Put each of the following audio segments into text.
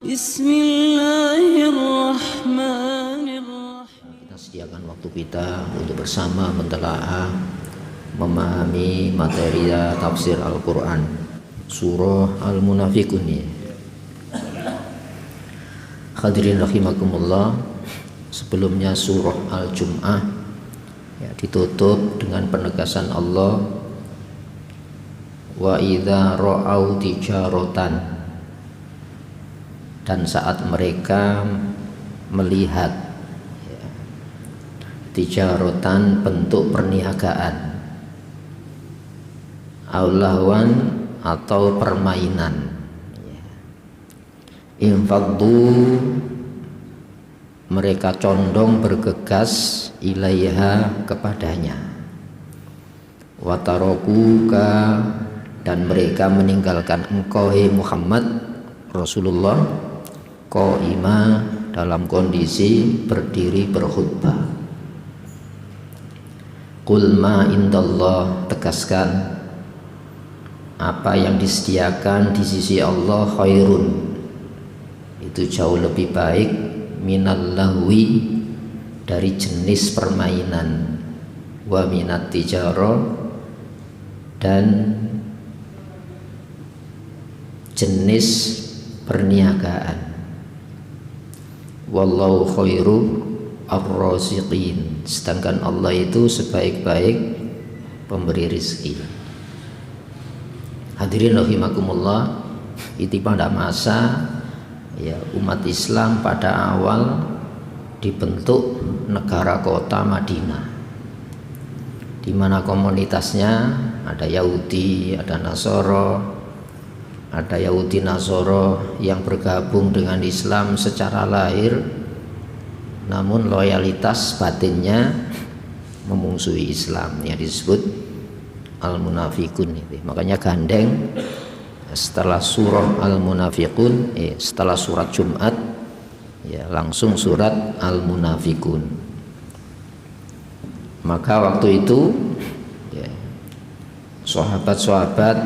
Bismillahirrahmanirrahim. Kita sediakan waktu kita untuk bersama mentelaah, memahami materi tafsir Al-Quran, surah Al-Munafiqun ini. Hadirin rahimakumullah, sebelumnya surah Al-Jum'ah ditutup dengan penegasan Allah, wa idza ra'au tijaratan, dan saat mereka melihat tijaratan bentuk perniagaan, aulahwan atau permainan, infaddu, mereka condong bergegas ilaiha, kepadanya, watarokuka, dan mereka meninggalkan engkau hai Muhammad Rasulullah qaima, dalam kondisi berdiri berkhutbah. Qul ma indallah, tegaskan apa yang disediakan di sisi Allah khairun, itu jauh lebih baik, minal lahwi, dari jenis permainan, wa minat tijarah, dan jenis perniagaan. Wallahu khairu ar-raziqin, sedangkan Allah itu sebaik-baik pemberi rezeki. Hadirin rahimakumullah, itu pada masa umat Islam pada awal dibentuk negara kota Madinah, di mana komunitasnya ada Yahudi, ada Nasoro, ada Yahudi Nasoro yang bergabung dengan Islam secara lahir, namun loyalitas batinnya memungsuhi Islam, yang disebut Al-Munafiqun. Makanya gandeng setelah surah Al-Munafiqun, setelah surat Jumat, langsung surat Al-Munafiqun. Maka waktu itu sahabat-sahabat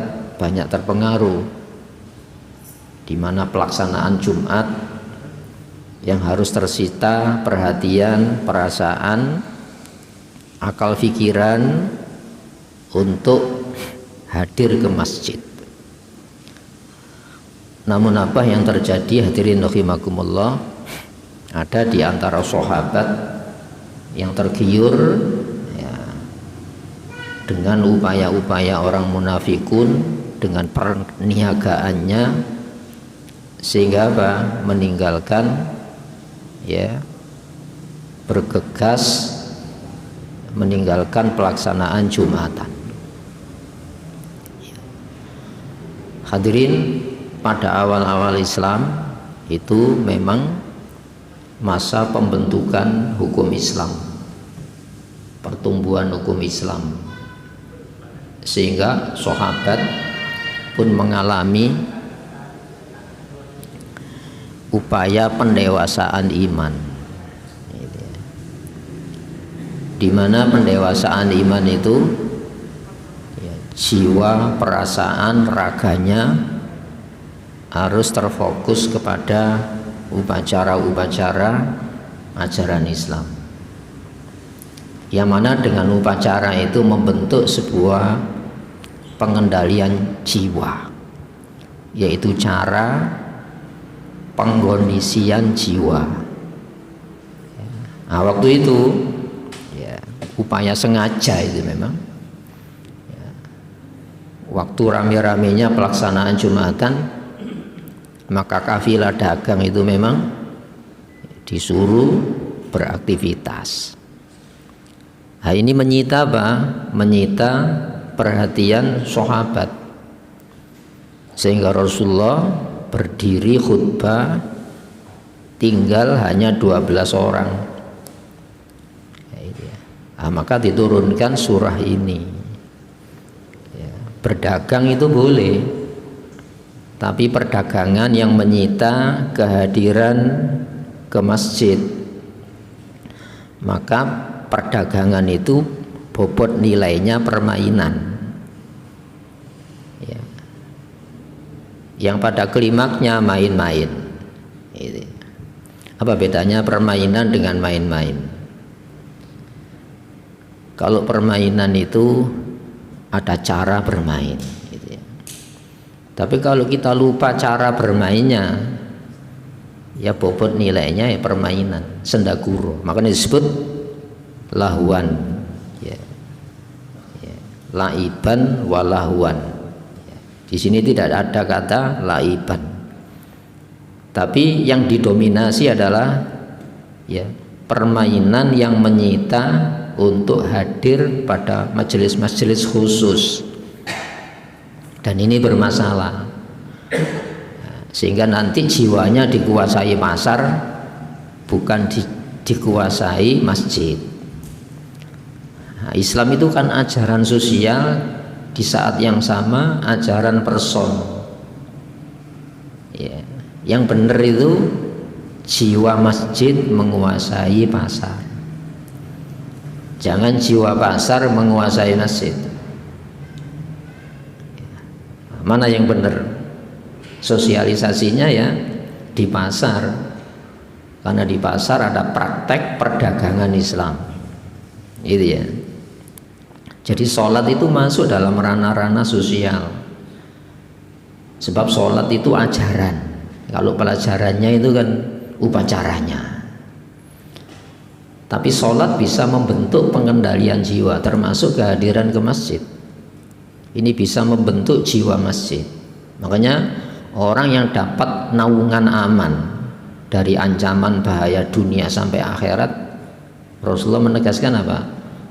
banyak terpengaruh, di mana pelaksanaan Jumat yang harus tersita perhatian, perasaan, akal pikiran untuk hadir ke masjid. Namun apa yang terjadi, hadirin rahimakumullah, ada di antara sahabat yang tergiur dengan upaya-upaya orang munafikun, dengan perniagaannya, sehingga meninggalkan bergegas meninggalkan pelaksanaan Jumatan. Hadirin, pada awal-awal Islam itu memang masa pembentukan hukum Islam, pertumbuhan hukum Islam, sehingga sahabat pun mengalami upaya pendewasaan iman, di mana pendewasaan iman itu jiwa, perasaan, raganya harus terfokus kepada upacara-upacara ajaran Islam, yang mana dengan upacara itu membentuk sebuah pengendalian jiwa, yaitu cara pengkondisian jiwa. Nah, waktu itu upaya sengaja itu memang waktu rame-ramenya pelaksanaan Jumatan, maka kafilah dagang itu memang disuruh beraktivitas. Nah, ini menyita apa? Menyita perhatian sahabat, sehingga Rasulullah berdiri khutbah, tinggal hanya 12 orang. Nah, maka diturunkan surah ini. Berdagang itu boleh, tapi perdagangan yang menyita kehadiran ke masjid, maka perdagangan itu bobot nilainya permainan. Yang pada klimaknya main-main. Gitu. Apa bedanya permainan dengan main-main? Kalau permainan itu ada cara bermain, gitu ya. Tapi kalau kita lupa cara bermainnya, ya bobot nilainya ya permainan, sendaguro. Makanya disebut lahuan, ya. Ya. Laiban walahuan. Ya. Di sini tidak ada kata laiban. Tapi yang didominasi adalah ya permainan yang menyita untuk hadir pada majelis-majelis khusus, dan ini bermasalah. Sehingga nanti jiwanya dikuasai pasar, bukan dikuasai masjid. Nah, Islam itu kan ajaran sosial, di saat yang sama ajaran person. Ya. Yang benar itu jiwa masjid menguasai pasar, jangan jiwa pasar menguasai masjid. Mana yang benar? Sosialisasinya ya di pasar, karena di pasar ada praktek perdagangan Islam, gitu ya. Jadi sholat itu masuk dalam ranah-ranah sosial, sebab sholat itu ajaran. Kalau pelajarannya itu kan upacaranya. Tapi sholat bisa membentuk pengendalian jiwa, termasuk kehadiran ke masjid. Ini bisa membentuk jiwa masjid. Makanya orang yang dapat naungan aman dari ancaman bahaya dunia sampai akhirat, Rasulullah menegaskan apa?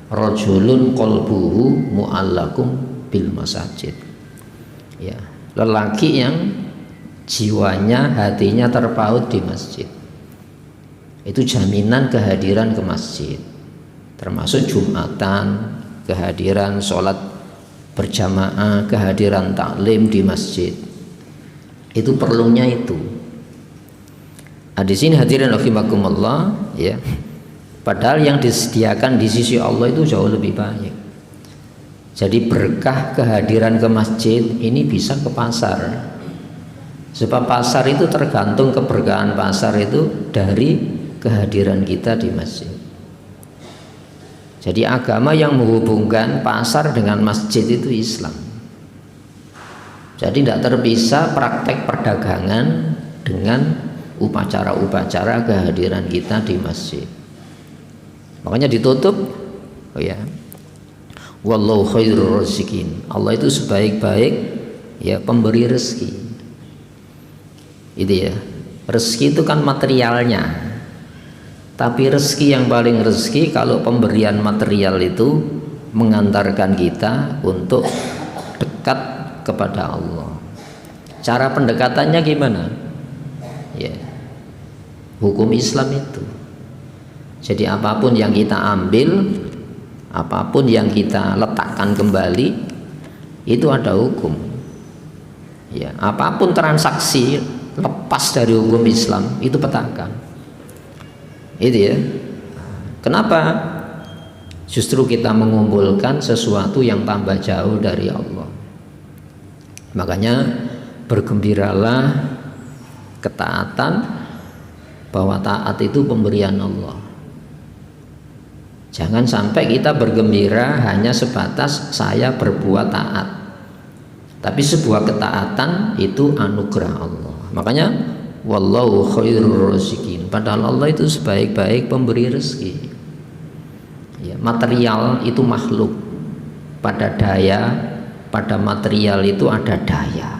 Rajulun qalbuhu mu'allakum bil masajid. Ya, lelaki yang jiwanya, hatinya terpaut di masjid, itu jaminan kehadiran ke masjid, termasuk Jumatan, kehadiran sholat berjamaah, kehadiran taklim di masjid. Itu perlunya itu. Nah, di sini hadirin rahimakumullah, ya. Padahal yang disediakan di sisi Allah itu jauh lebih banyak. Jadi berkah kehadiran ke masjid ini bisa ke pasar. Sebab pasar itu tergantung, keberkahan pasar itu dari kehadiran kita di masjid. Jadi agama yang menghubungkan pasar dengan masjid itu Islam. Jadi tidak terpisah praktek perdagangan dengan upacara-upacara kehadiran kita di masjid. Makanya ditutup, oh ya, wallahu khairur raziqin. Allah itu sebaik-baik ya pemberi rezeki. Itu ya, rezeki itu kan materialnya, tapi rezeki yang paling rezeki kalau pemberian material itu mengantarkan kita untuk dekat kepada Allah. Cara pendekatannya gimana? Ya, hukum Islam itu. Jadi apapun yang kita ambil, apapun yang kita letakkan kembali, itu ada hukum. Ya, apapun transaksi lepas dari hukum Islam itu petaka. Itu ya. Kenapa? Justru kita mengumpulkan sesuatu yang tambah jauh dari Allah. Makanya bergembiralah ketaatan, bahwa taat itu pemberian Allah. Jangan sampai kita bergembira hanya sebatas saya berbuat taat, tapi sebuah ketaatan itu anugerah Allah. Makanya wallahu khairur raziqin. Padahal Allah itu sebaik-baik pemberi rezeki. Ya, material itu makhluk. Pada daya, pada material itu ada daya.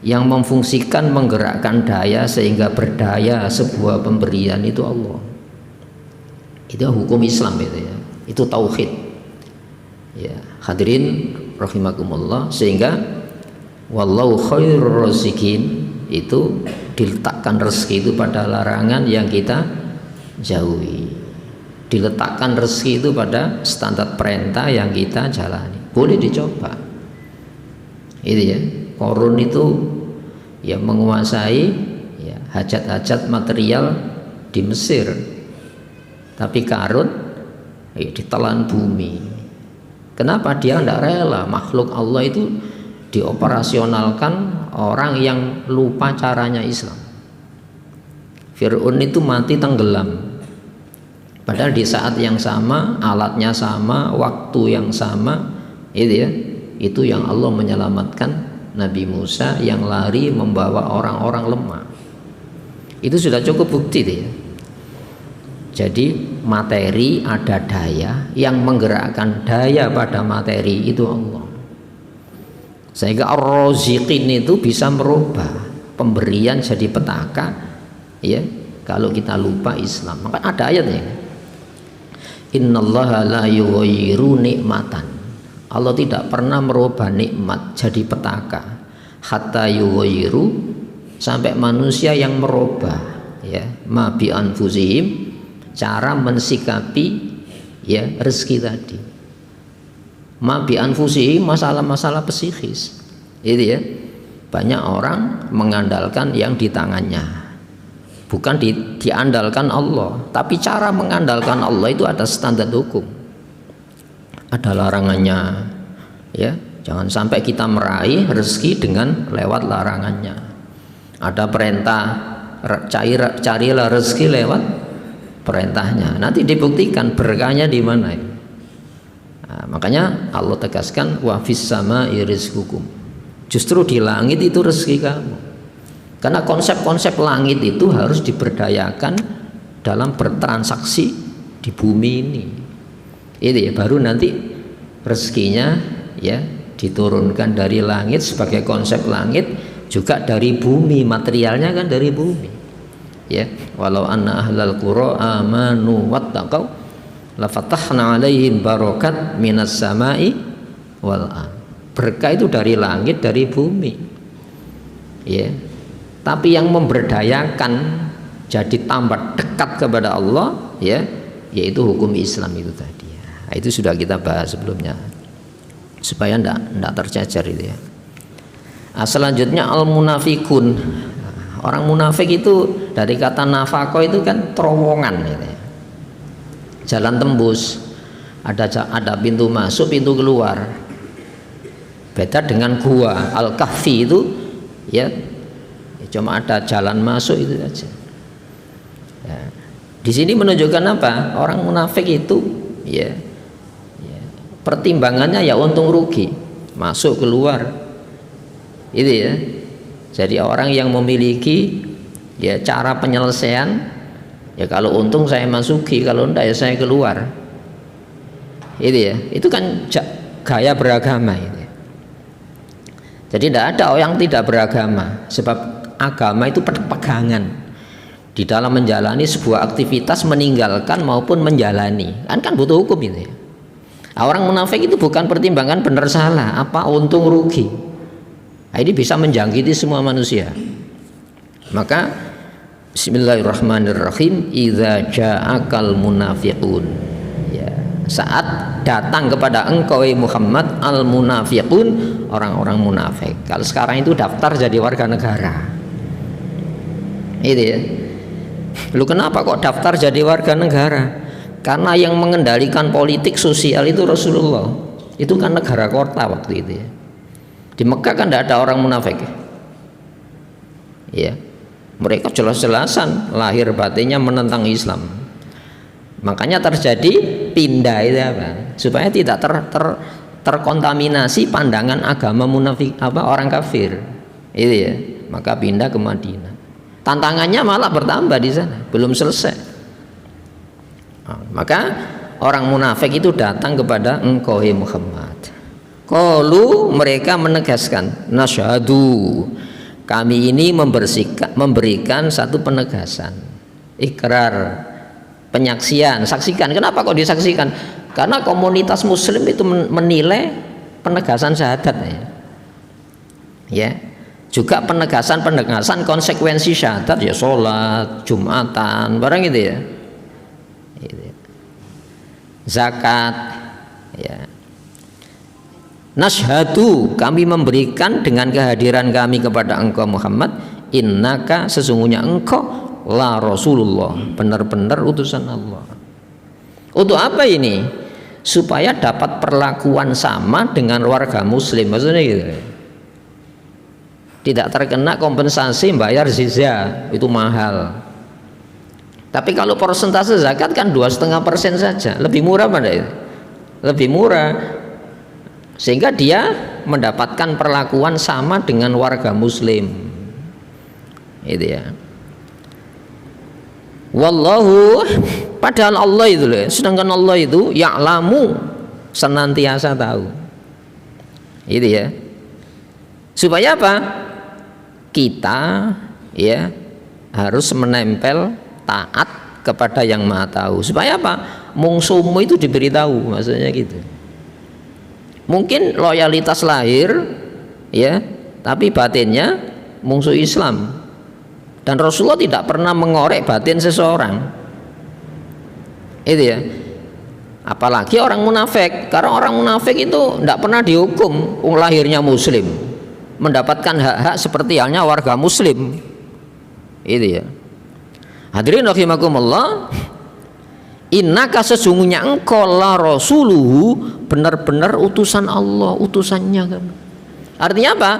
Yang memfungsikan, menggerakkan daya sehingga berdaya sebuah pemberian itu Allah. Itu hukum Islam itu ya. Itu tauhid. Ya, hadirin rahimakumullah, sehingga wallahu khairur raziqin itu diletakkan rezeki itu pada larangan yang kita jauhi, diletakkan rezeki itu pada standar perintah yang kita jalani. Boleh dicoba. Itu ya, Qarun itu ya menguasai ya hajat-hajat material di Mesir, tapi Qarun ya ditelan bumi. Kenapa dia tidak rela makhluk Allah itu dioperasionalkan orang yang lupa caranya Islam? Fir'aun itu mati tenggelam. Padahal di saat yang sama, alatnya sama, waktu yang sama, itu ya, itu yang Allah menyelamatkan Nabi Musa yang lari membawa orang-orang lemah. Itu sudah cukup bukti ya. Jadi materi ada daya, yang menggerakkan daya pada materi itu Allah. Sehingga Ar-Raziqin itu bisa merubah pemberian jadi petaka, ya. Kalau kita lupa Islam, maka ada ayatnya. Innallaha la yughayyiru nikmatan. Allah tidak pernah merubah nikmat jadi petaka. Hatta yughayyiru, sampai manusia yang merubah, ya, ma bi anfusihim, cara mensikapi, ya, rezeki tadi. Ma bi anfusihim, masalah-masalah psikis. Itu ya. Banyak orang mengandalkan yang di tangannya, bukan diandalkan Allah. Tapi cara mengandalkan Allah itu ada standar hukum, ada larangannya, ya. Jangan sampai kita meraih rezeki dengan lewat larangannya. Ada perintah, carilah rezeki lewat perintahnya. Nanti dibuktikan berkahnya di mana. Nah, makanya Allah tegaskan wa fis sama'i rizqukum. Justru di langit itu rezeki kamu. Karena konsep-konsep langit itu harus diberdayakan dalam bertransaksi di bumi ini. Itu ya, baru nanti rezekinya, ya, diturunkan dari langit sebagai konsep langit, juga dari bumi, materialnya kan dari bumi. Ya, walau anna ahlal qura amanu wattaqau la fatahna 'alaihim barakat minas sama'i wal ardh. Berkah itu dari langit, dari bumi. Ya. Tapi yang memberdayakan jadi tambah dekat kepada Allah, ya, yaitu hukum Islam itu tadi. Nah, itu sudah kita bahas sebelumnya. Supaya enggak tercecer itu ya. Nah, selanjutnya al-munafikun. Orang munafik itu dari kata nafako itu kan terowongan gitu ya. Jalan tembus, ada pintu masuk, pintu keluar. Beda dengan gua Al-Kahfi itu, ya, cuma ada jalan masuk itu saja. Ya. Di sini menunjukkan apa? Orang munafik itu, ya, pertimbangannya ya untung rugi, masuk keluar, itu ya. Jadi orang yang memiliki, ya, cara penyelesaian, ya, kalau untung saya masuki, kalau enggak ya saya keluar. Itu ya, itu kan gaya beragama itu. Jadi tidak ada orang yang tidak beragama, sebab agama itu pegangan di dalam menjalani sebuah aktivitas, meninggalkan maupun menjalani, kan butuh hukum itu ya. Orang munafik itu bukan pertimbangan benar salah, apa untung rugi. Nah, ini bisa menjangkiti semua manusia. Maka bismillahirrahmanirrahim, idza ja'akal munafiqun, ya, saat datang kepada engkau Muhammad al munafiqun, orang-orang munafik. Kalau sekarang itu daftar jadi warga negara. Itu ya. Lu kenapa kok daftar jadi warga negara? Karena yang mengendalikan politik sosial itu Rasulullah. Itu kan negara kota waktu itu ya. Di Mekah kan tidak ada orang munafik. Ya. Mereka jelas-jelasan lahir batinnya menentang Islam. Makanya terjadi pindah itu apa? Supaya tidak terkontaminasi pandangan agama munafik, orang kafir. Itu ya. Maka pindah ke Madinah. Tantangannya malah bertambah di sana, belum selesai. Maka orang munafik itu datang kepada engkau Muhammad. Qalu, mereka menegaskan, nasyhadu, kami ini memberikan satu penegasan, ikrar, penyaksian, saksikan. Kenapa kok disaksikan? Karena komunitas muslim itu menilai penegasan syahadat ya. Ya. Juga penegasan konsekuensi syahadat, ya, sholat, jumatan, barang itu ya. Zakat, ya. Nasyhadu, kami memberikan dengan kehadiran kami kepada engkau Muhammad, innaka, sesungguhnya engkau la Rasulullah, benar-benar utusan Allah. Untuk apa ini? Supaya dapat perlakuan sama dengan warga muslim, maksudnya gitu. Tidak terkena kompensasi bayar jizyah, itu mahal. Tapi kalau persentase zakat kan 2,5% saja, lebih murah pada itu, lebih murah, sehingga dia mendapatkan perlakuan sama dengan warga Muslim, itu ya. Wallahu, padahal Allah itu loh, sedangkan Allah itu ya'lamu, senantiasa tahu, itu ya. Supaya apa? Kita ya harus menempel taat kepada yang Maha Tahu. Supaya apa? Mungsuhmu itu diberitahu, maksudnya gitu. Mungkin loyalitas lahir ya, tapi batinnya musuh Islam. Dan Rasulullah tidak pernah mengorek batin seseorang. Itu ya. Apalagi orang munafik. Karena orang munafik itu tidak pernah dihukum lahirnya muslim, mendapatkan hak-hak seperti halnya warga muslim. Itu ya. Hadirin rahimakumullah, innaka sesungguhnya engkau la rasuluhu, benar-benar utusan Allah, utusannya kamu. Artinya apa?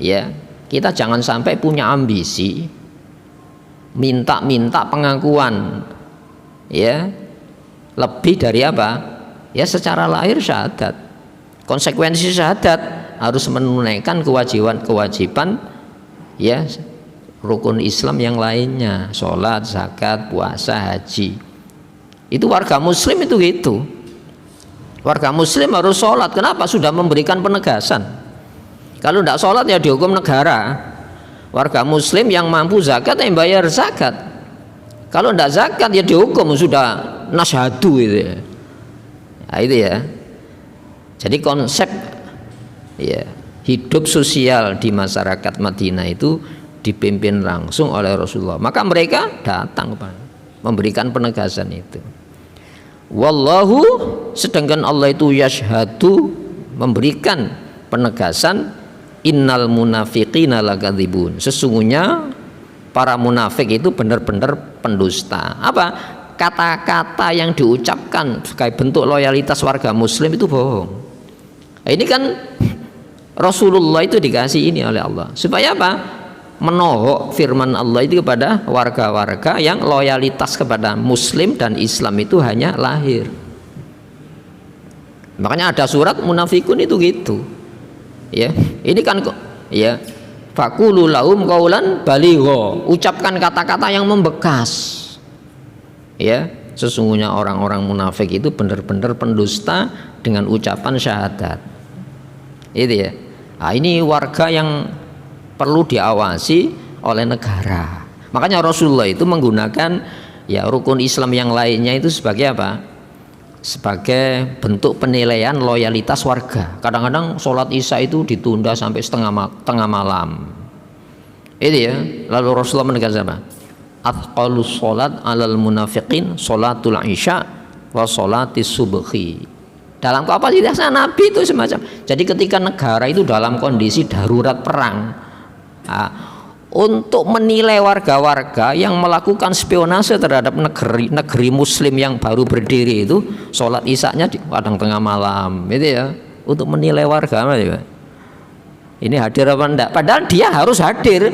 Ya, kita jangan sampai punya ambisi minta-minta pengakuan ya lebih dari apa? Ya secara lahir syahadat. Konsekuensi syahadat harus menunaikan kewajiban ya rukun Islam yang lainnya, sholat, zakat, puasa, haji. Itu warga muslim itu gitu. Warga muslim harus sholat. Kenapa? Sudah memberikan penegasan. Kalau tidak sholat ya dihukum negara. Warga muslim yang mampu zakat yang bayar zakat. Kalau tidak zakat ya dihukum, sudah nasyhadu itu ya. Nah, itu ya. Jadi konsep ya hidup sosial di masyarakat Madinah itu dipimpin langsung oleh Rasulullah. Maka mereka datang memberikan penegasan itu. Wallahu, sedangkan Allah itu yashhadu, memberikan penegasan, innal munafiqina lakadzibun, sesungguhnya para munafik itu benar-benar pendusta. Apa? Kata-kata yang diucapkan sebagai bentuk loyalitas warga muslim itu bohong. Nah, ini kan Rasulullah itu dikasih ini oleh Allah supaya apa? Menohok firman Allah itu kepada warga-warga yang loyalitas kepada muslim dan Islam itu hanya lahir. Makanya ada surat munafikun itu gitu ya. Ini kan ya faqulu lahum qaulan baligha, ucapkan kata-kata yang membekas ya. Sesungguhnya orang-orang munafik itu benar-benar pendusta dengan ucapan syahadat, itu ya. Nah, ini warga yang perlu diawasi oleh negara. Makanya Rasulullah itu menggunakan ya rukun Islam yang lainnya itu sebagai apa? Sebagai bentuk penilaian loyalitas warga. Kadang-kadang sholat isya itu ditunda sampai tengah malam. Itu ya. Lalu Rasulullah menegaskan apa? Atqalus sholat alal munafiqin sholatul isya wa sholatis subhi. Dalam kapasitasnya Nabi itu semacam. Jadi ketika negara itu dalam kondisi darurat perang, nah, untuk menilai warga-warga yang melakukan spionase terhadap negeri muslim yang baru berdiri itu, sholat isya-nya di kadang tengah malam, itu ya, untuk menilai warga. Ini hadir apa enggak? Padahal dia harus hadir,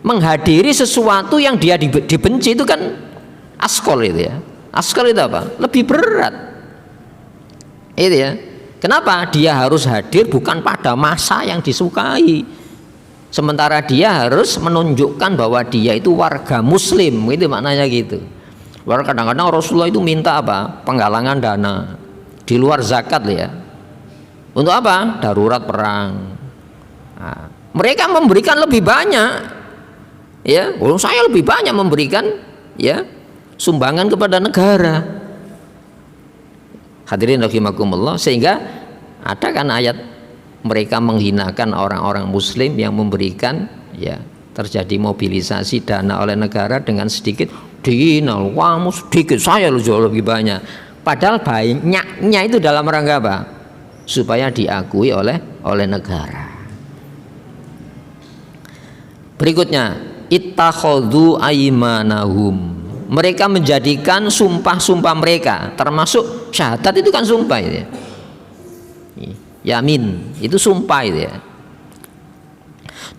menghadiri sesuatu yang dia dibenci itu kan askol itu ya. Askol itu apa? Lebih berat. Itu ya. Kenapa? Dia harus hadir bukan pada masa yang disukai. Sementara dia harus menunjukkan bahwa dia itu warga muslim, itu maknanya gitu. Kadang-kadang Rasulullah itu minta apa? Penggalangan dana di luar zakat ya. Untuk apa? Darurat perang. Nah, mereka memberikan lebih banyak ya. Saya lebih banyak memberikan ya sumbangan kepada negara. Hadirin rahimakumullah, sehingga ada kan ayat mereka menghinakan orang-orang muslim yang memberikan ya, terjadi mobilisasi dana oleh negara dengan sedikit dihina, kamu sedikit, saya jauh lebih banyak. Padahal banyaknya itu dalam rangka apa? Supaya diakui oleh negara. Berikutnya, ittakhadhu aymanahum, mereka menjadikan sumpah-sumpah mereka, termasuk syahadat itu kan sumpah itu ya. Yamin itu sumpah itu ya.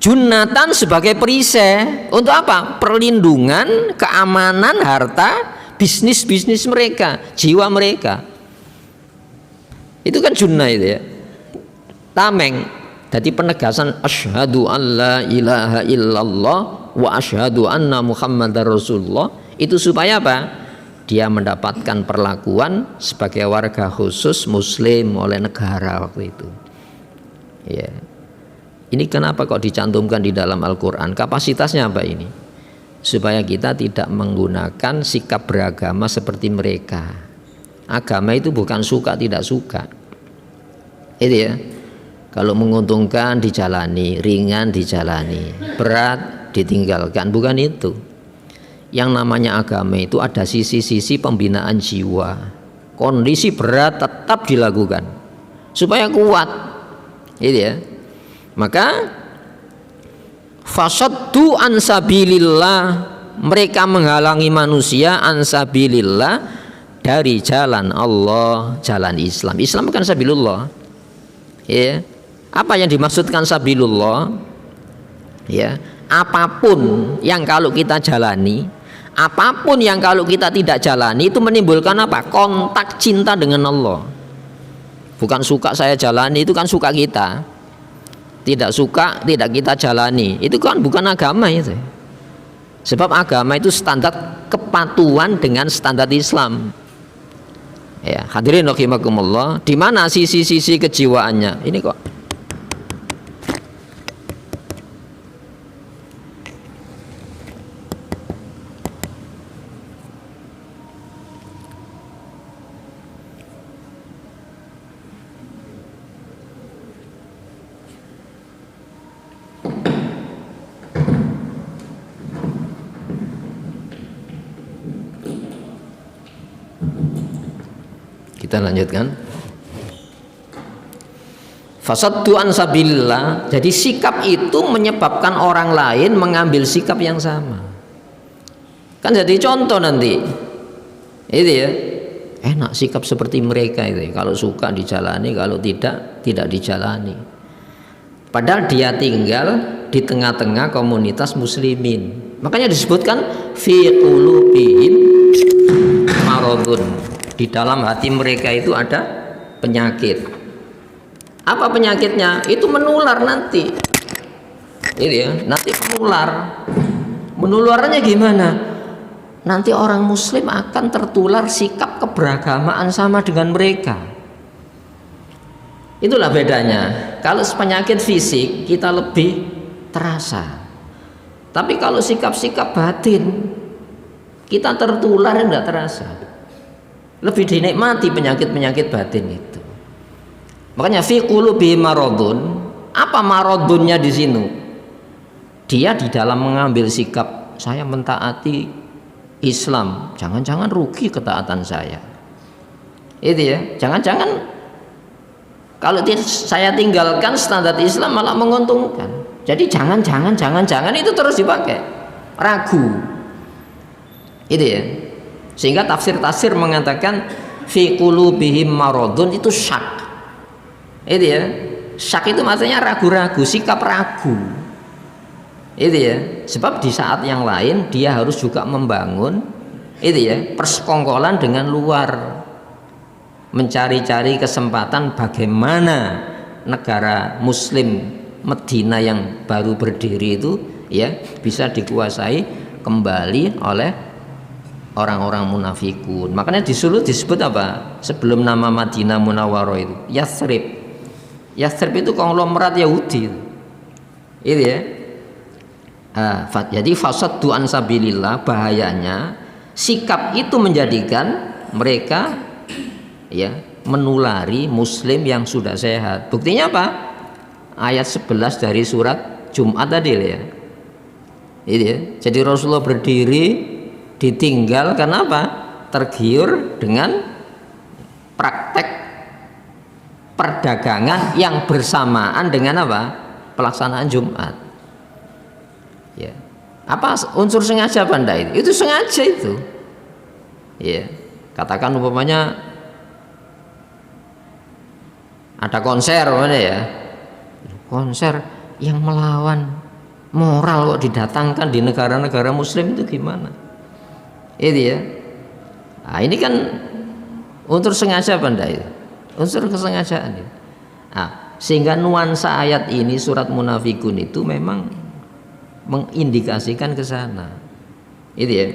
Junnatan sebagai perisai untuk apa? Perlindungan, keamanan, harta, bisnis mereka, jiwa mereka. Itu kan junnah itu ya. Tameng. Jadi penegasan asyhadu an la ilaha illallah wa asyhadu anna muhammadar rasulullah, itu supaya apa? Dia mendapatkan perlakuan sebagai warga khusus muslim oleh negara waktu itu. Ya. Ini kenapa kok dicantumkan di dalam Al-Qur'an? Kapasitasnya apa ini? Supaya kita tidak menggunakan sikap beragama seperti mereka. Agama itu bukan suka tidak suka. Itu ya. Kalau menguntungkan dijalani, ringan dijalani, berat ditinggalkan, bukan itu. Yang namanya agama itu ada sisi-sisi pembinaan jiwa. Kondisi berat tetap dilakukan supaya kuat. Gitu ya. Maka fasaddu an sabilillah, mereka menghalangi manusia an sabilillah, dari jalan Allah, jalan Islam. Islam kan sabilullah. Ya. Apa yang dimaksudkan sabilullah? Ya, apapun yang kalau kita jalani, apapun yang kalau kita tidak jalani, itu menimbulkan apa? Kontak cinta dengan Allah. Bukan suka saya jalani, itu kan suka kita. Tidak suka tidak kita jalani, itu kan bukan agama itu. Sebab agama itu standar kepatuhan dengan standar Islam. Ya, hadirin rahimakumullah, di mana sisi-sisi kejiwaannya? Ini kok. Kita lanjutkan. Fasaddu an sabilillah. Jadi sikap itu menyebabkan orang lain mengambil sikap yang sama. Kan jadi contoh nanti. Itu ya. Enak sikap seperti mereka itu. Kalau suka dijalani, kalau tidak dijalani. Padahal dia tinggal di tengah-tengah komunitas muslimin. Makanya disebutkan fi qulubihim maradun. Di dalam hati mereka itu ada penyakit. Apa penyakitnya? Itu menular nanti. Ini ya, nanti menular. Menularnya gimana? Nanti orang muslim akan tertular sikap keberagamaan sama dengan mereka. Itulah bedanya. Kalau penyakit fisik kita lebih terasa. Tapi kalau sikap-sikap batin kita tertular enggak terasa. Lebih dinikmati penyakit-penyakit batin itu. Makanya fi qulubi maradun. Apa maradunnya di sini? Dia di dalam mengambil sikap saya mentaati Islam, jangan-jangan rugi ketaatan saya. Itu ya, jangan-jangan kalau saya tinggalkan standar Islam malah menguntungkan. Jadi jangan itu terus dipakai. Ragu. Itu ya. Sehingga tafsir mengatakan fi qulubihim maradun itu syak. Itu ya. Syak itu maksudnya ragu-ragu, sikap ragu. Itu ya. Sebab di saat yang lain dia harus juga membangun itu ya, persekongkolan dengan luar. Mencari-cari kesempatan bagaimana negara muslim Madinah yang baru berdiri itu ya bisa dikuasai kembali oleh orang-orang munafikun. Makanya di Solo disebut apa? Sebelum nama Madinah Munawwarah itu Yathrib. Yathrib itu konglomerat Yahudi. Itu ya. Jadi fasaddu an sabilillah, bahayanya sikap itu menjadikan mereka ya menulari muslim yang sudah sehat. Buktinya apa? Ayat 11 dari surat Jumat tadi ya. Itu ya. Jadi Rasulullah berdiri ditinggal karena apa? Tergiur dengan praktek perdagangan yang bersamaan dengan apa? Pelaksanaan Jumat. Ya. Apa unsur sengaja apa enggak itu? Itu sengaja itu. Ya. Katakan umpamanya ada konser mana ya? Konser yang melawan moral kok didatangkan di negara-negara muslim itu gimana? Itu ya. Nah, ini kan unsur sengaja apa enggak itu? Unsur kesengajaan itu. Nah, sehingga nuansa ayat ini surat Munafikun itu memang mengindikasikan ke sana. Itu ya.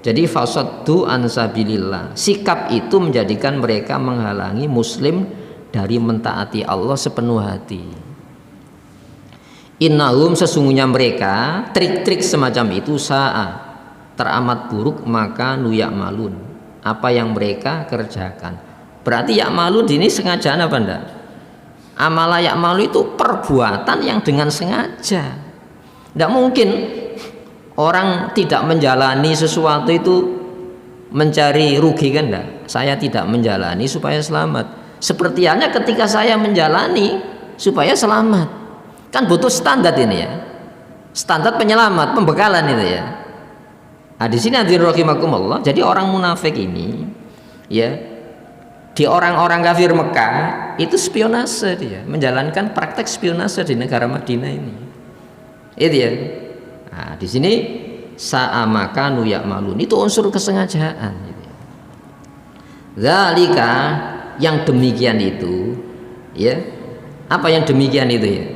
Jadi fasaddu an sabilillah. Sikap itu menjadikan mereka menghalangi muslim dari mentaati Allah sepenuh hati. Innahum, sesungguhnya mereka, trik-trik semacam itu sa'a, teramat buruk maka nuyak malun, apa yang mereka kerjakan. Berarti yak malun ini sengajaan apa enggak? Amala yak malu itu perbuatan yang dengan sengaja. Tidak mungkin orang tidak menjalani sesuatu itu mencari rugi, kan enggak? Saya tidak menjalani supaya selamat. Seperti halnya ketika saya menjalani supaya selamat. Kan butuh standar ini ya. Standar penyelamat, pembekalan itu ya. Nah, di sini hadirin rahimakumullah. Jadi orang munafik ini ya, di orang-orang kafir Mekah itu spionase dia, menjalankan praktek spionase di negara Madinah ini. Itu ya. Nah, di sini sa'amaka nuyak malun, itu unsur kesengajaan gitu ya. Zalika, yang demikian itu ya. Apa yang demikian itu ya?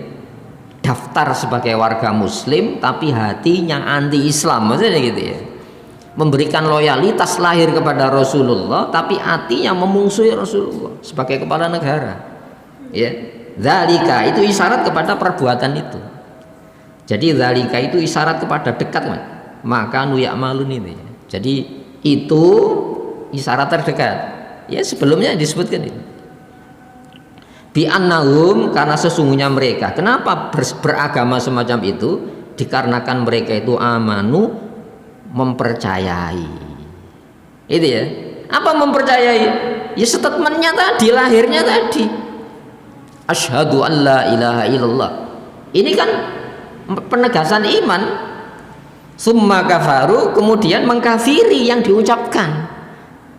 Daftar sebagai warga muslim tapi hatinya anti Islam, maksudnya gitu ya. Memberikan loyalitas lahir kepada Rasulullah tapi hatinya memungsuhi Rasulullah sebagai kepala negara. Ya. Zalika itu isyarat kepada perbuatan itu. Jadi zalika itu isyarat kepada dekat, maka nuyak malun ini. Jadi itu isyarat terdekat. Ya, sebelumnya disebutkan itu. Bi annahum, karena sesungguhnya mereka. Kenapa beragama semacam itu? Dikarenakan mereka itu amanu, mempercayai. Itu ya. Apa mempercayai? Ya statementnya tadi, lahirnya tadi. Asyhadu an la ilaha illallah. Ini kan penegasan iman. Summa kafaru, kemudian mengkafiri yang diucapkan.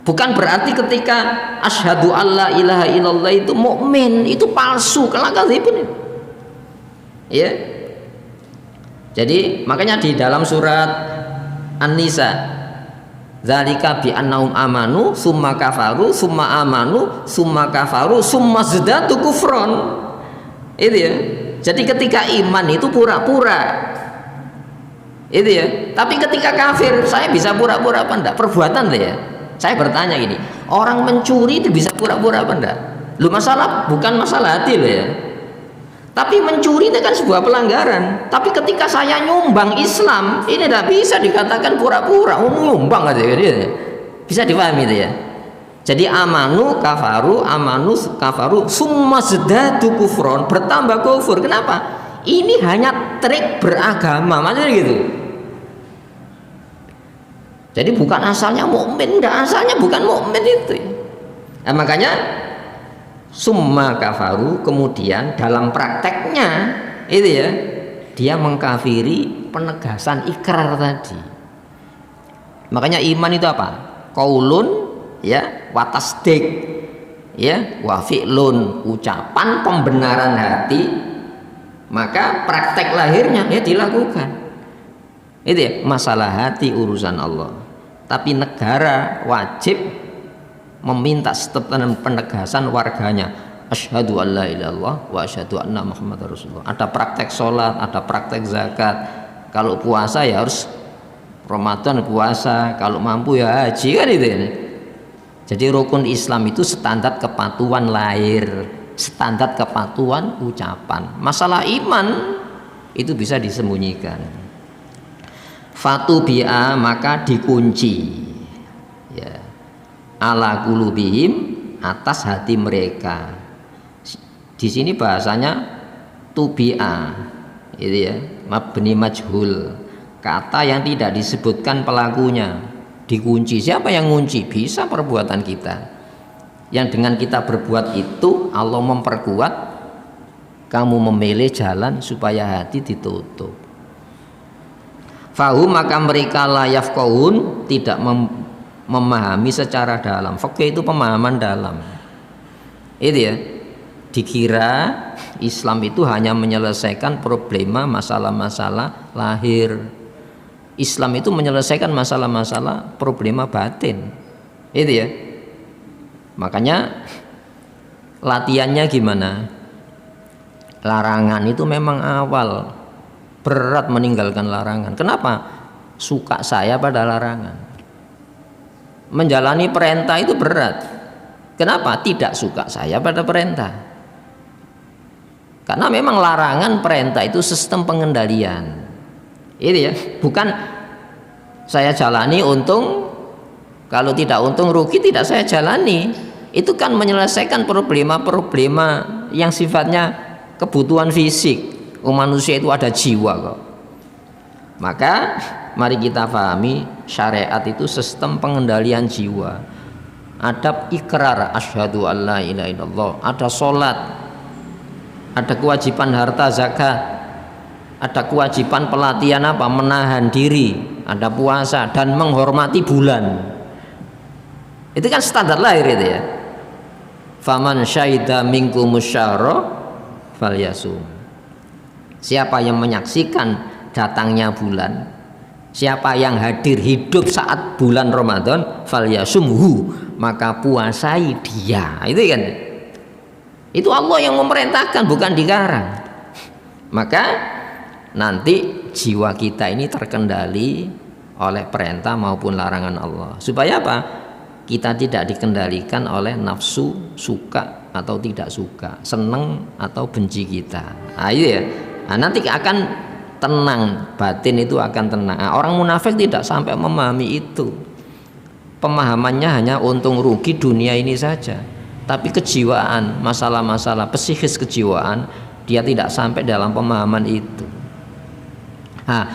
Bukan berarti ketika asyhadu alla ilaha illallah itu mukmin, itu palsu, kelakazibun. Ya. Jadi makanya di dalam surat An-Nisa, zalika bi annahum amanu summa kafaru summa amanu summa kafaru summa zdadu kufron. Itu ya. Jadi ketika iman itu pura-pura. Itu ya. Tapi ketika kafir, saya bisa pura-pura apa enggak? Perbuatan deh ya. Saya bertanya gini, orang mencuri itu bisa pura-pura apa enggak? Lu masalah bukan masalah hati loh ya. Tapi mencuri itu kan sebuah pelanggaran. Tapi ketika saya nyumbang Islam, ini tidak bisa dikatakan pura-pura. Nyumbang aja gitu. Bisa dipahami itu ya. Jadi amanu kafaru summa zdadu kufron, bertambah kufur. Kenapa? Ini hanya trik beragama, maksudnya gitu. Jadi bukan asalnya mukmin, enggak, asalnya bukan mukmin itu. Nah, makanya summa kafaru, kemudian dalam prakteknya itu ya, dia mengkafiri penegasan ikrar tadi. Makanya iman itu apa? Qaulun ya, wa tasdik ya, wa fi'lun, ucapan pembenaran hati, maka praktek lahirnya ya dilakukan. Itu ya, masalah hati urusan Allah. Tapi negara wajib meminta statement penegasan warganya, asyhadu an la ilaha illallah wa asyhadu anna muhammadar rasulullah. Ada praktek sholat, ada praktek zakat. Kalau puasa ya harus Ramadan puasa, kalau mampu ya haji, kan itu ya. Jadi rukun Islam itu standar kepatuhan lahir, standar kepatuhan ucapan. Masalah iman itu bisa disembunyikan. Fatu bi'a, maka dikunci ya, ala kulubihim, atas hati mereka. Di sini bahasanya tubi'a itu ya, mabni majhul, kata yang tidak disebutkan pelakunya, dikunci. Siapa yang ngunci? Bisa perbuatan kita, yang dengan kita berbuat itu Allah memperkuat kamu memilih jalan supaya hati ditutup. Fahum, maka mereka la yafqahun, tidak memahami secara dalam. Faqih itu pemahaman dalam. Itu ya. dikira Islam itu hanya menyelesaikan problema masalah-masalah lahir. Islam itu menyelesaikan masalah-masalah problema batin. Itu ya. Makanya latihannya gimana? Larangan itu memang awal berat meninggalkan larangan. Kenapa? Suka saya pada larangan. Menjalani perintah itu berat. Kenapa? Tidak suka saya pada perintah. Karena memang larangan perintah itu sistem pengendalian. Itu ya, bukan saya jalani untung, kalau tidak untung rugi tidak saya jalani. Itu kan menyelesaikan problema-problema yang sifatnya kebutuhan fisik. Manusia itu ada jiwa kok. Maka mari kita pahami syariat itu sistem pengendalian jiwa. Adab ikrar asyhadu alla ilaha illallah, ada sholat, ada kewajiban harta zakat, ada kewajiban pelatihan apa? Menahan diri, ada puasa dan menghormati bulan. Itu kan standar lahir itu ya. Faman syahida minkumus syahra falyasum. Siapa yang menyaksikan datangnya bulan, siapa yang hadir hidup saat bulan Ramadan, falyasumhu, maka puasai dia. Itu kan. Itu Allah yang memerintahkan, bukan dikarang. Maka nanti jiwa kita ini terkendali oleh perintah maupun larangan Allah. Supaya apa? Kita tidak dikendalikan oleh nafsu suka atau tidak suka, seneng atau benci kita. Ayo ya. Nah, nanti akan tenang, batin itu akan tenang. Nah, orang munafik tidak sampai memahami itu. Pemahamannya hanya untung rugi dunia ini saja. Tapi kejiwaan, masalah-masalah psikis kejiwaan, dia tidak sampai dalam pemahaman itu. Nah,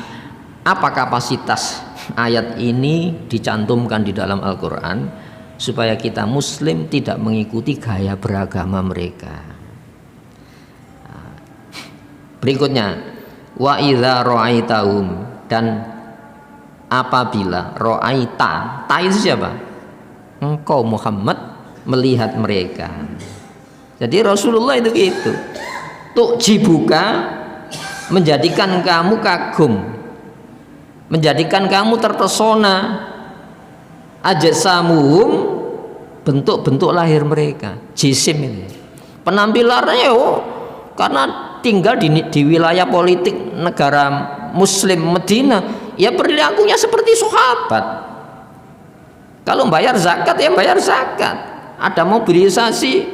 apa kapasitas ayat ini dicantumkan di dalam Al-Quran supaya kita Muslim tidak mengikuti gaya beragama mereka. Nah, berikutnya, wa idza ra'aitahum, dan apabila ra'aita, ta itu siapa? Engkau Muhammad melihat mereka. Jadi Rasulullah itu gitu. Tu'jibuka, menjadikan kamu kagum, menjadikan kamu terpesona, ajsamuhum, bentuk-bentuk lahir mereka, jisim ini. Penampilannya karena tinggal di wilayah politik negara Muslim Medina, ya perilakunya seperti sahabat. Kalau bayar zakat ya bayar zakat. Ada mobilisasi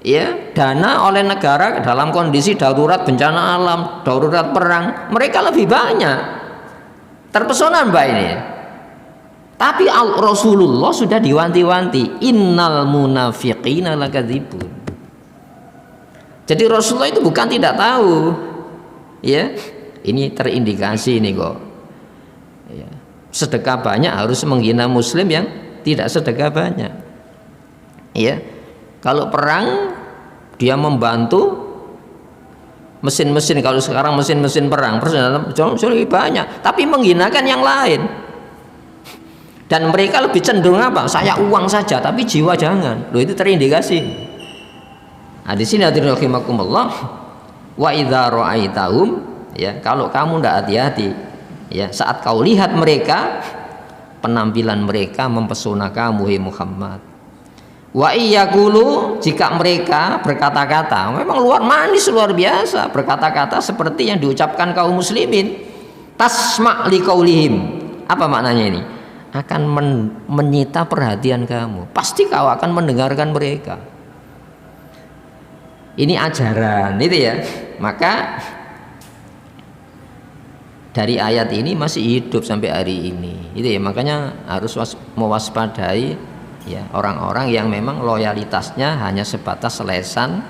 ya dana oleh negara dalam kondisi darurat bencana alam, darurat perang, mereka lebih banyak. Terpesona mbak ini. Tapi Rasulullah sudah diwanti-wanti, innal munafiqina lakadzibun. Jadi Rasulullah itu bukan tidak tahu, ya ini terindikasi ini kok. Ya. Sedekah banyak harus menghina Muslim yang tidak sedekah banyak. Ya, kalau perang dia membantu mesin-mesin, kalau sekarang mesin-mesin perang jauh lebih banyak, tapi menghinakan yang lain. Dan mereka lebih cenderung apa? Saya uang saja, tapi jiwa jangan. Loh, itu terindikasi. Nah, di sini hadirin rahimakumullah, wa idza ra'aitahum, ya, kalau kamu tidak hati-hati, ya, saat kau lihat mereka, penampilan mereka mempesona kamu, hai Muhammad. Wa iyaqulu, jika mereka berkata-kata, memang manis luar biasa, berkata-kata seperti yang diucapkan kaum muslimin, tasma' liqaulihim. Apa maknanya ini? Akan menyita perhatian kamu, pasti kau akan mendengarkan mereka. Ini ajaran itu ya. Maka dari ayat ini masih hidup sampai hari ini. Itu ya, makanya harus mewaspadai ya orang-orang yang memang loyalitasnya hanya sebatas lesan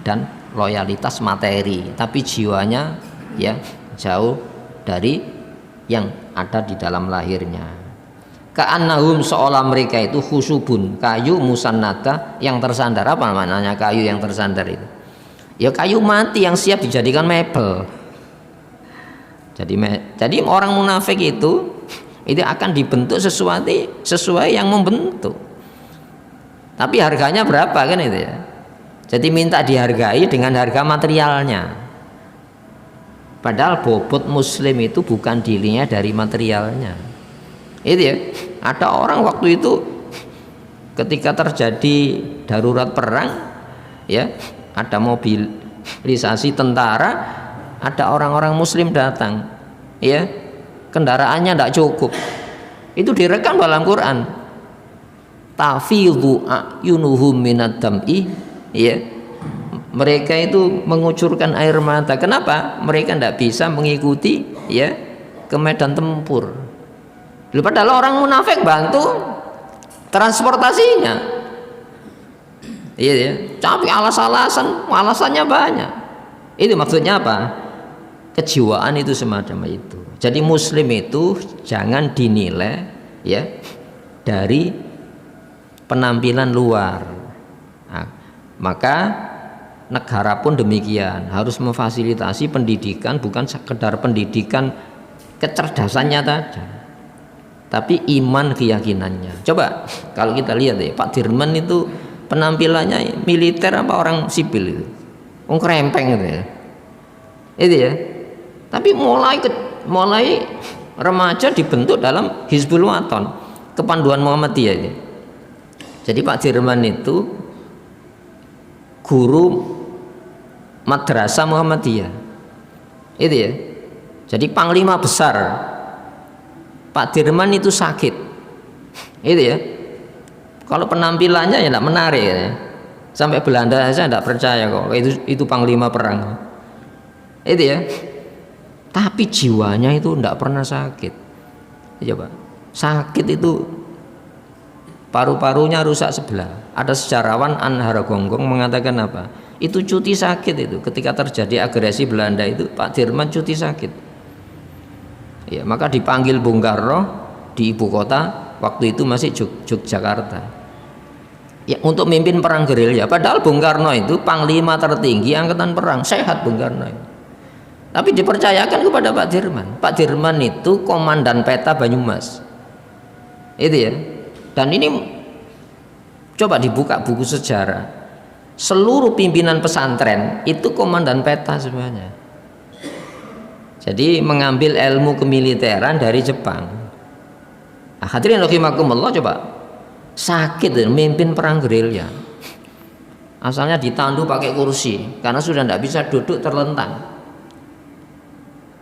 dan loyalitas materi, tapi jiwanya ya jauh dari yang ada di dalam lahirnya. Ka'annahum, seolah mereka itu khusubun, kayu musannada yang tersandar. Apa maknanya kayu yang tersandar itu? Ya kayu mati yang siap dijadikan mebel. Jadi orang munafik itu akan dibentuk sesuai yang membentuk. Tapi harganya berapa kan itu ya? Jadi minta dihargai dengan harga materialnya. Padahal bobot muslim itu bukan dirinya dari materialnya. Itu ya. Ada orang waktu itu ketika terjadi darurat perang, ya, ada mobilisasi tentara, ada orang-orang muslim datang, ya, kendaraannya tidak cukup. Itu direkam dalam Quran. Tafidhu a'yunuhum minad dam'i, ya. Mereka itu mengucurkan air mata. Kenapa? Mereka tidak bisa mengikuti, ya, ke medan tempur. Padahal orang munafik bantu transportasinya. Iya ya. Tapi alasannya banyak. Itu maksudnya apa? Kejiwaan itu semacam itu. Jadi muslim itu jangan dinilai, ya, dari penampilan luar. Nah, maka negara pun demikian, harus memfasilitasi pendidikan, bukan sekedar pendidikan kecerdasannya saja, tapi iman keyakinannya. Coba kalau kita lihat ya, Pak Dirman itu penampilannya militer apa orang sipil itu? Krempeng gitu ya. Itu ya. Tapi mulai remaja dibentuk dalam Hizbul Waton, kepanduan Muhammadiyah itu. Jadi Pak Dirman itu guru madrasah Muhammadiyah. Itu ya. Jadi panglima besar. Pak Dirman itu sakit. Itu ya. Kalau penampilannya ya tidak menarik ya. Sampai Belanda saya tidak percaya kok itu panglima perang. Itu ya. Tapi jiwanya itu tidak pernah sakit. Coba. Sakit itu paru-parunya rusak sebelah. Ada sejarawan Anhar Gonggong mengatakan apa? Itu cuti sakit itu. Ketika terjadi agresi Belanda itu Pak Dirman cuti sakit. Ya, maka dipanggil Bung Karno di ibu kota, waktu itu masih Yogyakarta. Ya, untuk mimpin perang gerilya. Padahal Bung Karno itu panglima tertinggi angkatan perang, sehat Bung Karno itu. Tapi dipercayakan kepada Pak Dirman. Pak Dirman itu komandan peta Banyumas. Itu ya. Dan ini coba dibuka buku sejarah. Seluruh pimpinan pesantren itu komandan peta semuanya. Jadi mengambil ilmu kemiliteran dari Jepang. Nah, hadirin rahimakumullah, coba sakit memimpin perang gerilya. Asalnya ditandu pakai kursi karena sudah tidak bisa duduk, terlentang.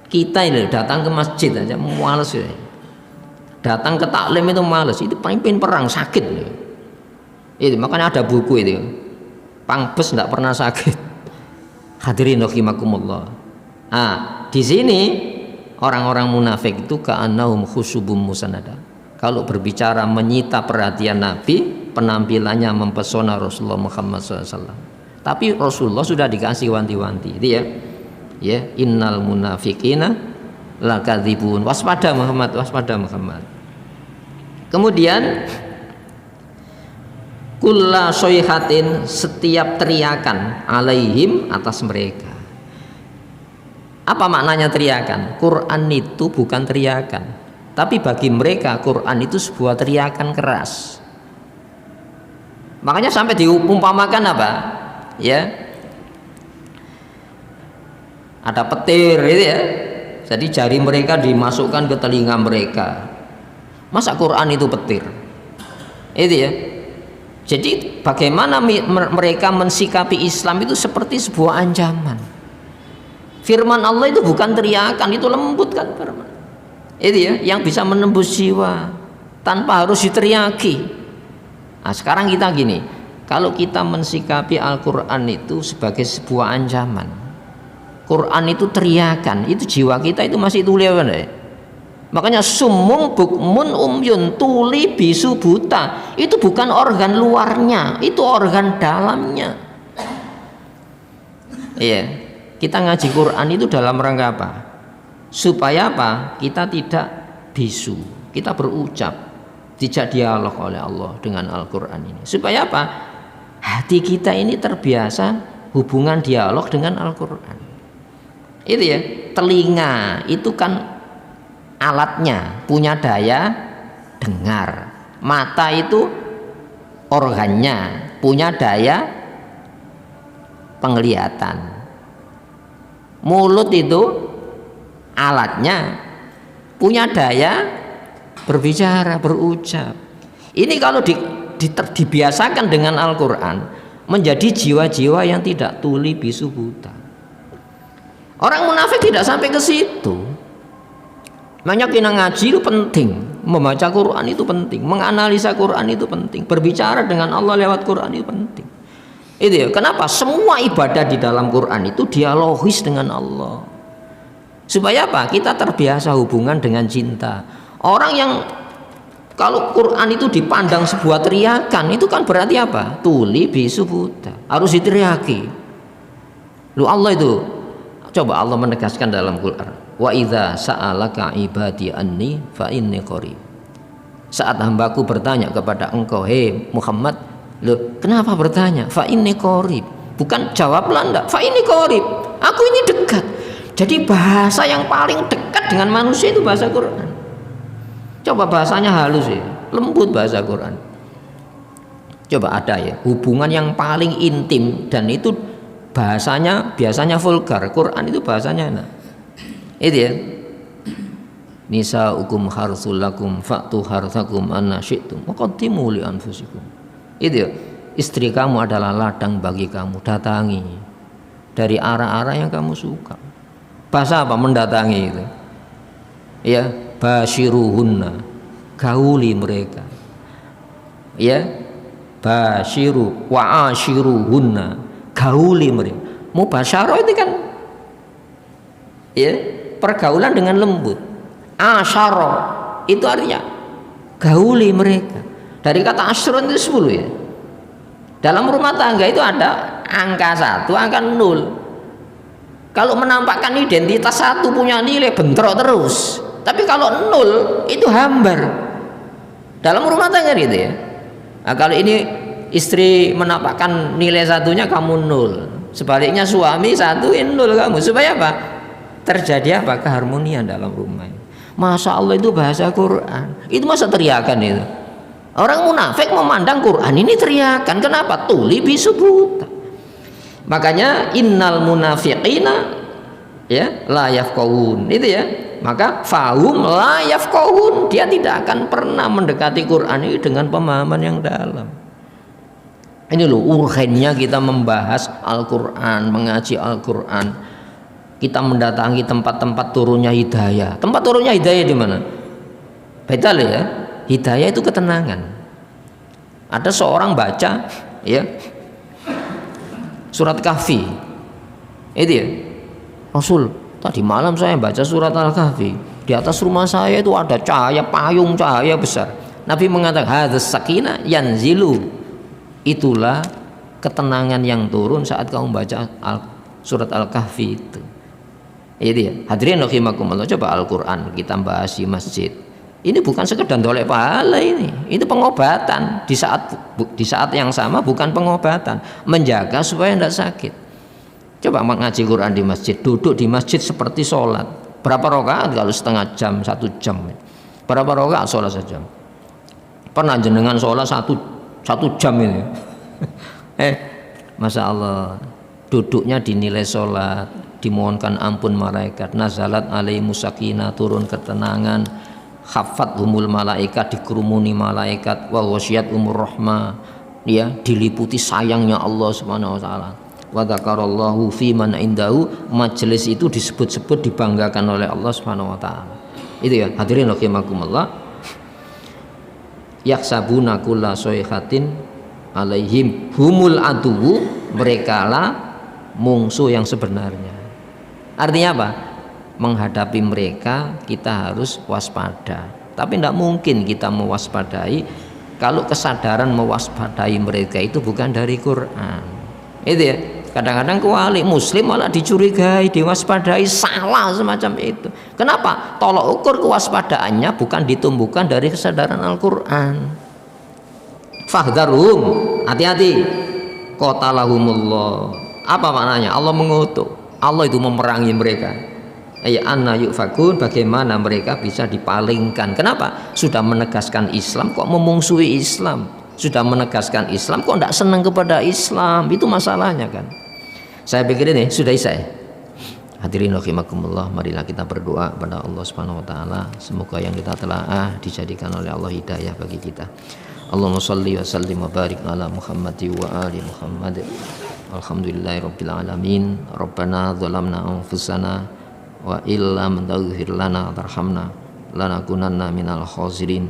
Kita ini datang ke masjid aja males ya. Datang ke taklim itu males. Itu pemimpin perang sakit. Itu makanya ada buku itu. Pangbes tidak pernah sakit. Hadirin rahimakumullah. Nah, di sini orang-orang munafik itu ka'annahum khusyubum musannadah. Kalau berbicara menyita perhatian Nabi, penampilannya mempesona Rasulullah Muhammad SAW. Tapi Rasulullah sudah dikasih wanti-wanti. Itu ya. Ya, innal munafiqina lakadzibun. Waspada Muhammad, waspada Muhammad. Kemudian kulla soyhatin, setiap teriakan alaihim, atas mereka. Apa maknanya teriakan? Quran itu bukan teriakan, tapi bagi mereka Quran itu sebuah teriakan keras. Makanya sampai diumpamakan apa? Ya, ada petir itu ya. Jadi jari mereka dimasukkan ke telinga mereka. Masa Quran itu petir? Itu ya. Jadi bagaimana mereka mensikapi Islam itu seperti sebuah ancaman. Firman Allah itu bukan teriakan, itu lembut kan firman. Itu ya, yang bisa menembus jiwa tanpa harus diteriaki. Nah, sekarang kita gini, kalau kita mensikapi Al-Quran itu sebagai sebuah ancaman, Quran itu teriakan, itu jiwa kita itu masih tuli apa enggak? Makanya sumung bukmun umyun, tuli bisu buta, itu bukan organ luarnya, itu organ dalamnya. Iya, kita ngaji Quran itu dalam rangka apa? Supaya apa? Kita tidak bisu, kita berucap, dijak dialog oleh Allah dengan Al-Quran ini. Supaya apa? Hati kita ini terbiasa hubungan dialog dengan Al-Quran. Itu ya, telinga itu kan alatnya, punya daya dengar. Mata itu organnya, punya daya penglihatan. Mulut itu alatnya, punya daya berbicara, berucap. Ini kalau dibiasakan dengan Al-Quran, menjadi jiwa-jiwa yang tidak tuli bisu buta. Orang munafik tidak sampai ke situ. Makanya kita ngaji itu penting, membaca Quran itu penting, menganalisa Quran itu penting, berbicara dengan Allah lewat Quran itu penting. Itu ya, kenapa semua ibadah di dalam Quran itu dialogis dengan Allah. Supaya apa? Kita terbiasa hubungan dengan cinta. Orang yang kalau Quran itu dipandang sebuah teriakan, itu kan berarti apa? Tuli bisu buta, harus diteriaki. Lu Allah itu, coba Allah menegaskan dalam Quran, wa idza sa'alaka ibadi anni fa inni qarib. Saat hambaku bertanya kepada engkau, hei Muhammad, loh kenapa bertanya? Fa inni qarib, bukan jawablah enggak, fa inni qarib, aku ini dekat. Jadi bahasa yang paling dekat dengan manusia itu bahasa Quran. Coba bahasanya halus ya, lembut bahasa Quran. Coba ada ya, hubungan yang paling intim dan itu bahasanya biasanya vulgar. Quran itu bahasanya enak. Itu ya. Nisaukum harsul lakum fa'tu harsakum anna syi'tum wa qaddimu li anfusikum. Itu ya. Istri kamu adalah ladang bagi kamu, datangi dari arah-arah yang kamu suka. Bahasa apa mendatangi itu? Ya, basyiruhunna, gauli mereka. Ya, basyiru wa asyiruhunna, gauli mereka. Mubasyarah itu kan ya, pergaulan dengan lembut. Asyara itu artinya gauli mereka. Dari kata asyrun itu 10 ya. Dalam rumah tangga itu ada angka 1, angka 0. Kalau menampakkan identitas 1 punya nilai bentrok terus. Tapi kalau 0 itu hambar. Dalam rumah tangga gitu ya. Nah, kalau ini istri menampakkan nilai 1-nya kamu 0. Sebaliknya suami 1 0 kamu. Supaya apa? Terjadi apa? Keharmonian dalam rumah. Masya Allah itu bahasa Quran. Itu masa teriakan itu. Orang munafik memandang Quran ini teriakan. Kenapa? Tuli bisu buta. Makanya innal munafiqina ya la yafqahun. Itu ya. Maka fahum la yafqahun, dia tidak akan pernah mendekati Quran ini dengan pemahaman yang dalam. Ini loh urgennya kita membahas Al-Quran, mengaji Al-Quran. Kita mendatangi tempat-tempat turunnya hidayah. Tempat turunnya hidayah di mana? Beda loh ya. Hidayah itu ketenangan. Ada seorang baca ya surat Kahfi. Itu ya. Rasul, tadi malam saya baca surat Al-Kahfi. Di atas rumah saya itu ada cahaya, payung cahaya besar. Nabi mengatakan, hadzas sakinah yanzilu. Itulah ketenangan yang turun saat kamu baca surat Al-Kahfi itu. Itu ya. Hadirin rahimakumullah, coba Al-Quran kita bahas di masjid. Ini bukan sekedar dolek pahala ini. Itu pengobatan. Di saat yang sama bukan pengobatan, menjaga supaya tidak sakit. Coba ngaji Quran di masjid, duduk di masjid seperti sholat. Berapa rakaat kalau setengah jam, 1 jam? Berapa rakaat sholat sejam? Pernah jenengan sholat satu jam ini? Masya Allah, duduknya dinilai sholat, dimohonkan ampun malaikat, nazalat alaihimus sakinah, turun ketenangan, khafat humul malaikat, dikerumuni malaikat, wa wasyat umur rahmah, ya, diliputi sayangnya Allah Subhanahu wa taala. Wa dzakarallahu fi man indahu, majelis itu disebut-sebut dibanggakan oleh Allah Subhanahu wa taala. Itu ya, hadirin rahimakumullah. Yaksabuna kulla sayhatin alaihim humul aduwu, merekalah mungsuh yang sebenarnya. Artinya apa? Menghadapi mereka kita harus waspada. Tapi tidak mungkin kita mewaspadai kalau kesadaran mewaspadai mereka itu bukan dari Quran. Itu ya. Kadang-kadang kuali muslim malah dicurigai, diwaspadai, salah semacam itu. Kenapa? Tolok ukur kewaspadaannya bukan ditumbuhkan dari kesadaran Al-Quran. Fahdharhum, hati-hati. Qatalahumullah. Apa maknanya? Allah mengutuk. Allah itu memerangi mereka. Anna yufakun, bagaimana mereka bisa dipalingkan? Kenapa? Sudah menegaskan Islam kok memungsuhi Islam. Sudah menegaskan Islam kok tidak senang kepada Islam. Itu masalahnya kan. Saya pikir ini sudah isya. Hadirin rahimakumullah, marilah kita berdoa pada Allah Subhanahu wa taala, semoga yang kita telaah dijadikan oleh Allah hidayah bagi kita. Allahumma shalli wa sallim wa barik ala Muhammad wa ali Muhammad. Alhamdulillahirabbil alamin. Rabbana zalamna anfusana wa illam taghfir lana tarhamna lanakunanna minal khasirin.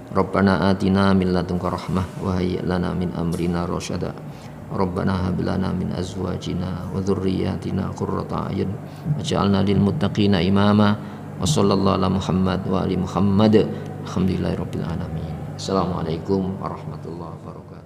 Rabbana atina min ladunka rahmah wa hayyi lana min amrina rasyada. Rabbana hab lana min azwajina wa dhurriyyatina qurrata a'yun waj'alna lil muttaqina imama. Wa sallallahu ala Muhammad wa ali Muhammad. Alhamdulillahirabbil alamin. Assalamualaikum warahmatullahi wabarakatuh.